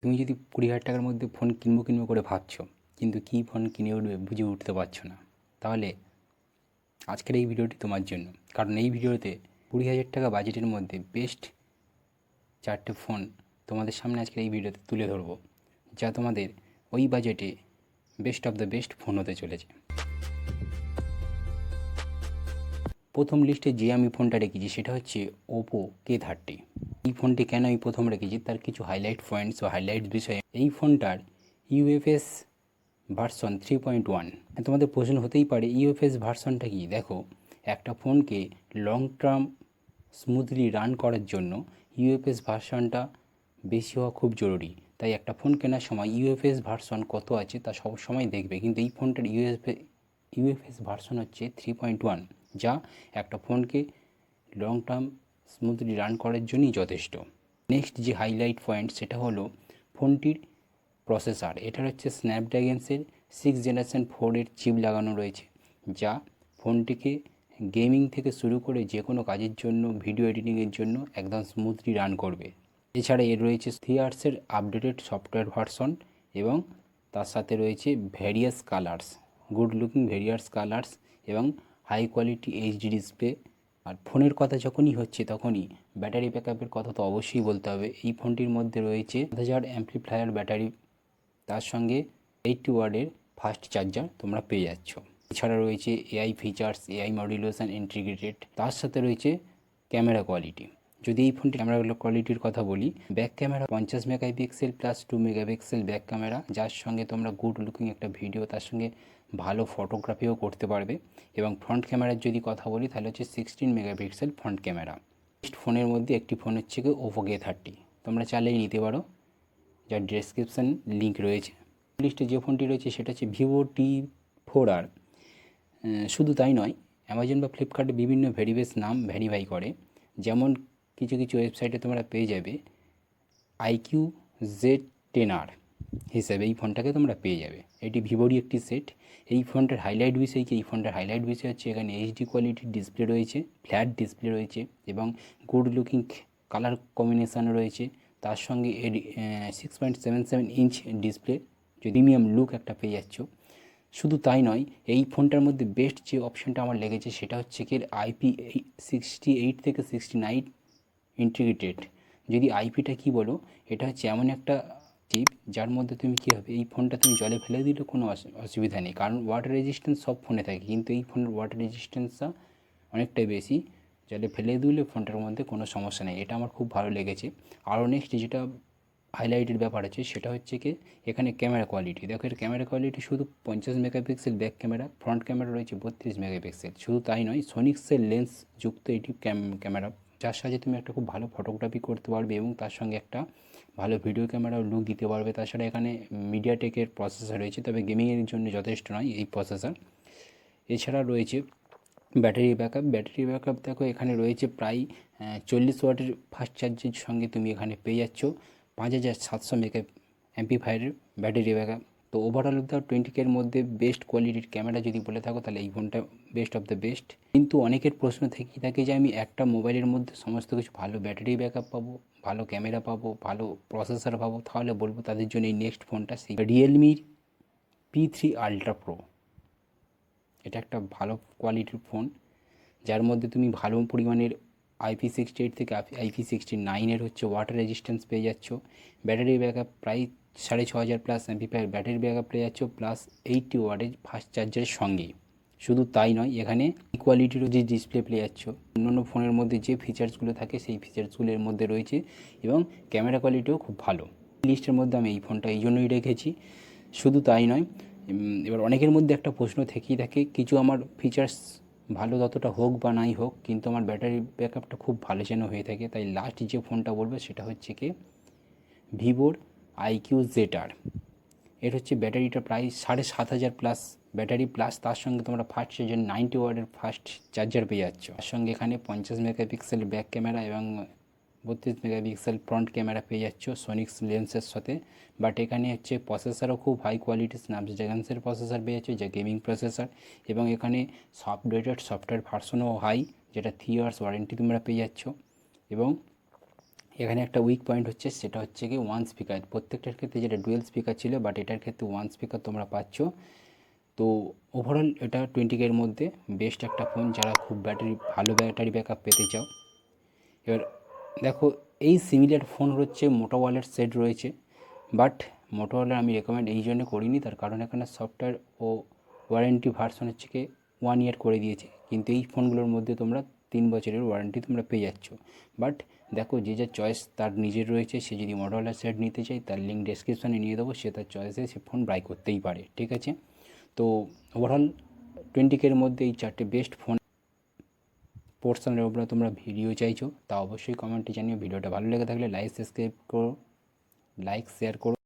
তুমি যদি 20,000 টাকার মধ্যে ফোন কিনবো করে ভাবছো, কিন্তু কী ফোন কিনে উঠবে বুঝে উঠতে পারছো না, তাহলে আজকের এই ভিডিওটি তোমার জন্য। কারণ এই ভিডিওতে 20,000 টাকা বাজেটের মধ্যে বেস্ট 4টে ফোন তোমাদের সামনে আজকের এই ভিডিওতে তুলে ধরবো, যা তোমাদের ওই বাজেটে best of the best phone হতে চলেছে। প্রথম লিস্টে যে আমি ফোনটা রেখেছি সেটা হচ্ছে ওপো K30। এই ফোনটি কেন আমি প্রথম রেখেছি তার কিছু হাইলাইট পয়েন্টস বা হাইলাইট বিষয়ে। এই ফোনটার ইউএফএস ভার্সন 3.1। তোমাদের প্রশ্ন হতেই পারে ইউএফএস ভার্সনটা কি। দেখো, একটা ফোনকে লং টার্ম স্মুথলি রান করার জন্য ইউএফএস ভার্সনটা বেশি হওয়া খুব জরুরি। তাই একটা ফোন কেনার সময় ইউএফএস ভার্সন কত আছে তা সব সময় দেখবে। কিন্তু এই ফোনটার ইউএফএস ভার্সন হচ্ছে 3.1, যা একটা ফোনকে লং টার্ম স্মুথলি রান করার জন্যই যথেষ্ট। নেক্সট যে হাইলাইট পয়েন্ট সেটা হলো ফোনটির প্রসেসর। এটার হচ্ছে স্ন্যাপড্রাগনসের 6th জেনারেশন 4 চিপ লাগানো রয়েছে, যা ফোনটিকে গেমিং থেকে শুরু করে যে কোনো কাজের জন্য, ভিডিও এডিটিংয়ের জন্য একদম স্মুথলি রান করবে। এছাড়া এর রয়েছে 3 ইয়ার্সের আপডেটেড সফটওয়্যার ভার্সন এবং তার সাথে রয়েছে various colours, good looking various colours এবং হাই কোয়ালিটি এইচডি ডিসপ্লে। আর ফোনের কথা যখনই হচ্ছে তখনই ব্যাটারি ব্যাকআপের কথা তো অবশ্যই বলতে হবে। এই ফোনটির মধ্যে রয়েছে 1000 অ্যাম্প্লিফায়ার ব্যাটারি, তার সঙ্গে 80 ওয়াটের ফাস্ট চার্জার তোমরা পেয়ে যাচ্ছ। এছাড়া রয়েছে AI features, AI modulation integrated. তার সাথে রয়েছে ক্যামেরা কোয়ালিটি। যদি এই ফোনটি ক্যামেরা কোয়ালিটির কথা বলি, back camera 50 megapixel plus 2 megapixel back camera, যার সঙ্গে তোমরা গুড লুকিং একটা ভিডিও, তার সঙ্গে ভালো ফটোগ্রাফিও করতে পারবে। এবং ফ্রন্ট ক্যামেরার যদি কথা বলি তাহলে হচ্ছে 16 মেগাপিক্সেল ফ্রন্ট ক্যামেরা। নেক্সট ফোনের মধ্যে একটি ফোন হচ্ছে কি ওপো K30। তোমরা চাইলেই নিতে পারো, যার ডেসক্রিপশান লিঙ্ক রয়েছে। লিস্টে যে ফোনটি রয়েছে সেটা হচ্ছে ভিভো T4R। শুধু তাই নয়, অ্যামাজন বা ফ্লিপকার্টে বিভিন্ন ভেরিয়েস নাম ভেরিফাই করে। যেমন কিছু কিছু ওয়েবসাইটে তোমরা পেয়ে যাবে IQ-Z10R হিসেবে এই ফোনটাকে তোমরা পেয়ে যাবে। এটি ভিভোরই একটি সেট। এই ফোনটার হাইলাইট বিষয় কি? এই ফোনটার হাইলাইট বিষয় হচ্ছে এখানে এইচডি কোয়ালিটির ডিসপ্লে রয়েছে, ফ্ল্যাট ডিসপ্লে রয়েছে এবং গুড লুকিং কালার কম্বিনেশান রয়েছে। তার সঙ্গে এর 6.77 ইঞ্চ ডিসপ্লে, যে প্রিমিয়াম লুক একটা পেয়ে যাচ্ছ। শুধু তাই নয়, এই ফোনটার মধ্যে বেস্ট যে অপশানটা আমার লেগেছে সেটা হচ্ছে কি IP68 থেকে 69 ইন্টিগ্রেটেড। যদি আইপিটা কি বলো, এটা হচ্ছে এমন একটা চিপ যার মধ্যে তুমি কী হবে, এই ফোনটা তুমি জলে ফেলে দিলে কোনো অসুবিধা নেই। কারণ ওয়াটার রেজিস্ট্যান্স সব ফোনে থাকে, কিন্তু এই ফোনের ওয়াটার রেজিস্ট্যান্সটা অনেকটাই বেশি। জলে ফেলে দিলে ফোনটার মধ্যে কোনো সমস্যা নেই। এটা আমার খুব ভালো লেগেছে। আরও নেক্সট যেটা হাইলাইটের ব্যাপার আছে সেটা হচ্ছে কি এখানে ক্যামেরা কোয়ালিটি। দেখো, এর ক্যামেরা কোয়ালিটি শুধু 50 megapixel back camera, front camera রয়েছে 32 মেগাপিক্সেল। শুধু তাই নয়, সোনিক্সের লেন্স যুক্ত এটি ক্যামেরা, যার সাহায্যে তুমি একটা খুব ভালো ফটোগ্রাফি করতে পারবে এবং তার সঙ্গে একটা ভালো ভিডিও ক্যামেরাও লুক দিতে পারবে। তাছাড়া এখানে মিডিয়াটেকের প্রসেসর রয়েছে, তবে গেমিংয়ের জন্য যথেষ্ট নয় এই প্রসেসর। এছাড়া রয়েছে ব্যাটারি ব্যাকআপ দেখো, এখানে রয়েছে প্রায় 40 ওয়াটের ফাস্ট চার্জের সঙ্গে তুমি এখানে পেয়ে যাচ্ছ 5700 মেগা অ্যাম্পিফায়ারের ব্যাটারি ব্যাকআপ। তো ওভারঅল দাও 20K এর মধ্যে বেস্ট কোয়ালিটির ক্যামেরা যদি বলে থাকো তাহলে এই ফোনটা বেস্ট অফ দ্য বেস্ট। কিন্তু অনেকের প্রশ্ন থেকেই থাকে যে আমি একটা মোবাইলের মধ্যে সমস্ত কিছু ভালো ব্যাটারি ব্যাকআপ পাবো, ভালো ক্যামেরা পাবো, ভালো প্রসেসর পাবো, তাহলে বলবো তাদের জন্য এই নেক্সট ফোনটা সেই রিয়েলমির P3 আলট্রা প্রো। এটা একটা ভালো কোয়ালিটির ফোন, যার মধ্যে তুমি ভালো পরিমাণের IP68 থেকে IP69 হচ্ছে ওয়াটার রেজিস্ট্যান্স পেয়ে যাচ্ছ। ব্যাটারি ব্যাকআপ প্রায় 6500 প্লাস অ্যাম্পিফায়ার ব্যাটারি ব্যাকআপ পেয়ে যাচ্ছ, প্লাস 80 ওয়াটের ফাস্ট চার্জারের সঙ্গেই। শুধু তাই নয়, এখানে কোয়ালিটিরও যে ডিসপ্লে পেয়ে যাচ্ছ, অন্যান্য ফোনের মধ্যে যে ফিচার্সগুলো থাকে সেই ফিচার্সগুলো এর মধ্যে রয়েছে এবং ক্যামেরা কোয়ালিটিও খুব ভালো। লিস্টের মধ্যে আমি এই ফোনটা এই জন্যই রেখেছি। শুধু তাই নয়, এবার অনেকের মধ্যে একটা প্রশ্ন থেকেই থাকে, কিছু আমার ফিচার্স ভালো যতটা হোক বা নাই হোক, কিন্তু আমার ব্যাটারি ব্যাকআপটা খুব ভালো যেন হয়ে থাকে। তাই লাস্ট যে ফোনটা বলবো সেটা হচ্ছে কি ভিভোর IQ-Z10R। এর হচ্ছে ব্যাটারিটা প্রায় 7500 প্লাস ব্যাটারি, প্লাস তার সঙ্গে তোমরা ফাস্ট চার্জার 90 ওয়াটের ফাস্ট চার্জার পেয়ে যাচ্ছ। তার সঙ্গে এখানে 50 মেগাপিক্সেল ব্যাক ক্যামেরা এবং 32 মেগাপিক্সেল ফ্রন্ট ক্যামেরা পেয়ে যাচ্ছ সোনিক্স লেন্সের সাথে। বাট এখানে হচ্ছে প্রসেসরও খুব হাই কোয়ালিটি স্ন্যাপড্রাগনসের প্রসেসর পেয়ে যাচ্ছ, যা গেমিং প্রসেসর। এবং এখানে সফটওয়্যার ভার্সনও হাই, যেটা 3 ইয়ার্স ওয়ারেন্টি তোমরা পেয়ে যাচ্ছ। এবং এখানে একটা উইক পয়েন্ট হচ্ছে, সেটা হচ্ছে কি ওয়ান স্পিকার। প্রত্যেকটার ক্ষেত্রে যেটা ডুয়েল স্পিকার ছিল, বাট এটার ক্ষেত্রে ওয়ান স্পিকার তোমরা পাচ্ছ। তো ওভারঅল এটা 20K এর মধ্যে বেস্ট একটা ফোন, যারা খুব ভালো ব্যাটারি ব্যাকআপ পেতে চাও। এবার দেখো, এই সিমিলার ফোন হচ্ছে মোটোওয়ালার সেট রয়েছে, বাট মোটোওয়ালার আমি রেকমেন্ড এই জন্য করিনি, তার কারণ এখানে সফটওয়্যার ও ওয়ারেন্টি ভার্সন হচ্ছে কি 1 ইয়ার করে দিয়েছে, কিন্তু এই ফোনগুলোর মধ্যে তোমরা 3 বছরের ওয়ারেন্টি তোমরা পেয়ে যাচ্ছ। বাট দেখো, যে যার চয়েস তার নিজের রয়েছে, সে যদি মোটোওয়ালার সেট নিতে চায় তার লিঙ্ক ডেসক্রিপশনে নিয়ে দেবো, সে তার চয়েসে সে ফোন বাই করতেই পারে, ঠিক আছে। তো ওভারঅল 20K এর মধ্যে এই 4টে বেস্ট ফোন পোর্শনের উপরে তোমরা ভিডিও চাইছো, তা অবশ্যই কমেন্টে জানিও। ভিডিওটা ভালো লেগে থাকলে লাইক শেয়ার করো।